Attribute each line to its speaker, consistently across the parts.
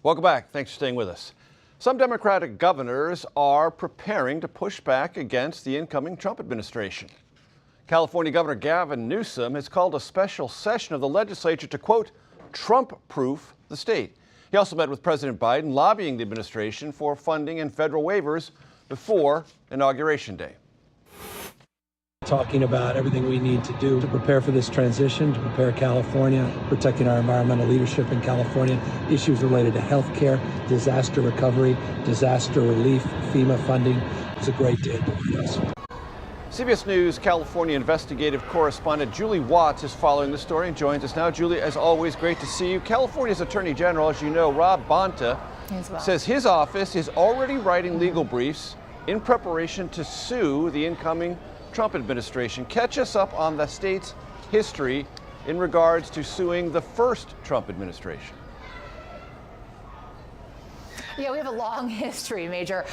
Speaker 1: Welcome back. Thanks for staying with us. Some Democratic governors are preparing to push back against the incoming Trump administration. California Governor Gavin Newsom has called a special session of the legislature to, quote, Trump-proof the state. He also met with President Biden, lobbying the administration for funding and federal waivers before Inauguration Day.
Speaker 2: Talking about everything we need to do to prepare for this transition, to prepare California, protecting our environmental leadership in California, issues related to health care, disaster recovery, disaster relief, FEMA funding. It's a great day with us.
Speaker 1: CBS News California investigative correspondent Julie Watts is following the story and joins us now. Julie, as always, great to see you. California's Attorney General, as you know, Rob Bonta, says his office is already writing legal briefs in preparation to sue the incoming Trump administration. Catch us up on the state's history in regards to suing the first Trump administration.
Speaker 3: Yeah, we have a long history, Major.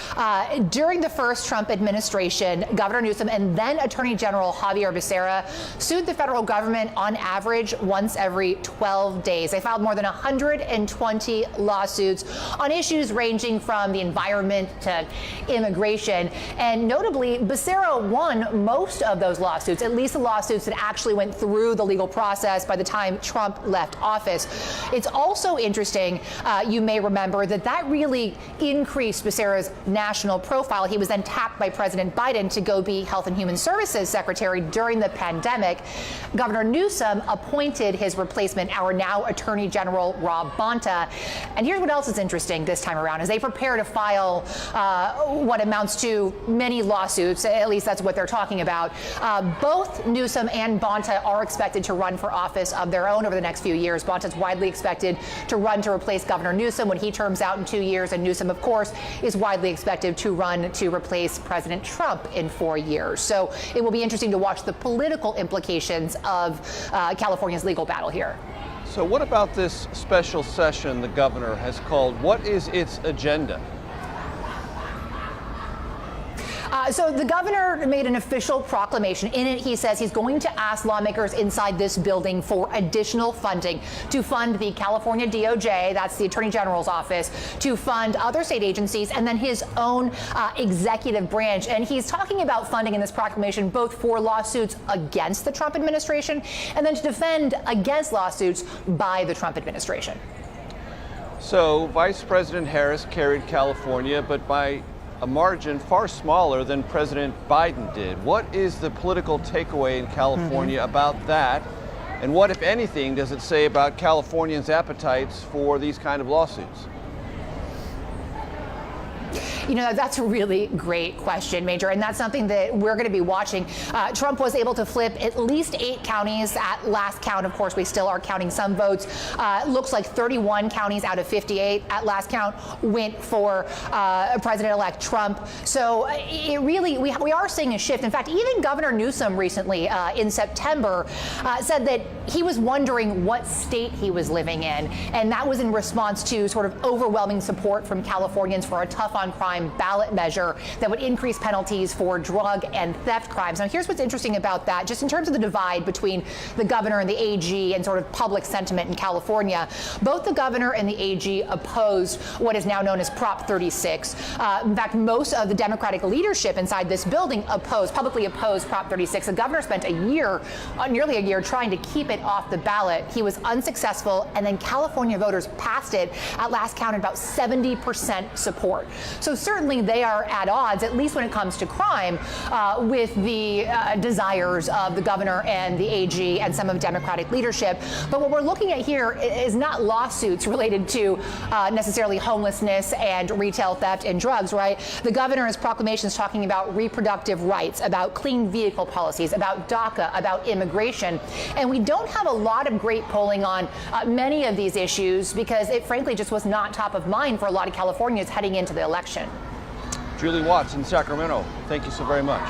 Speaker 3: During the first Trump administration, Governor Newsom and then Attorney General Xavier Becerra sued the federal government on average once every 12 days. They filed more than 120 lawsuits on issues ranging from the environment to immigration. And notably, Becerra won most of those lawsuits, at least the lawsuits that actually went through the legal process by the time Trump left office. It's also interesting, you may remember, that really increased Becerra's national profile. He was then tapped by President Biden to go be Health and Human Services Secretary during the pandemic. Governor Newsom appointed his replacement, our now Attorney General Rob Bonta. And here's what else is interesting this time around. As they prepare to file what amounts to many lawsuits, at least that's what they're talking about, both Newsom and Bonta are expected to run for office of their own over the next few years. Bonta's widely expected to run to replace Governor Newsom when he terms out in 2 years. And Newsom, of course, is widely expected to run to replace President Trump in 4 years. So it will be interesting to watch the political implications of California's legal battle here.
Speaker 1: So what about this special session the governor has called? What is its agenda?
Speaker 3: So the governor made an official proclamation. In it, he says he's going to ask lawmakers inside this building for additional funding to fund the California DOJ, that's the Attorney General's office, to fund other state agencies, and then his own executive branch. And he's talking about funding in this proclamation both for lawsuits against the Trump administration and then to defend against lawsuits by the Trump administration.
Speaker 1: So Vice President Harris carried California, but by a margin far smaller than President Biden did. What is the political takeaway in California about that? And what, if anything, does it say about Californians' appetites for these kind of lawsuits?
Speaker 3: You know, that's a really great question, Major, and that's something that we're going to be watching. Trump was able to flip at least 8 counties at last count. Of course, we still are counting some votes. Looks like 31 counties out of 58 at last count went for President-elect Trump. So it really, we are seeing a shift. In fact, even Governor Newsom recently in September said that he was wondering what state he was living in, and that was in response to sort of overwhelming support from Californians for a tough-on-crime ballot measure that would increase penalties for drug and theft crimes. Now, here's what's interesting about that, just in terms of the divide between the governor and the AG and sort of public sentiment in California. Both the governor and the AG opposed what is now known as Prop 36. In fact, most of the Democratic leadership inside this building publicly opposed Prop 36. The governor spent nearly a year trying to keep it off the ballot. He was unsuccessful, and then California voters passed it at last count at about 70% support. So certainly they are at odds, at least when it comes to crime, with the desires of the governor and the AG and some of Democratic leadership. But what we're looking at here is not lawsuits related to necessarily homelessness and retail theft and drugs, right? The governor's proclamation is talking about reproductive rights, about clean vehicle policies, about DACA, about immigration. And we don't have a lot of great polling on many of these issues because it frankly just was not top of mind for a lot of Californians heading into the election.
Speaker 1: Julie Watts in Sacramento, thank you so very much.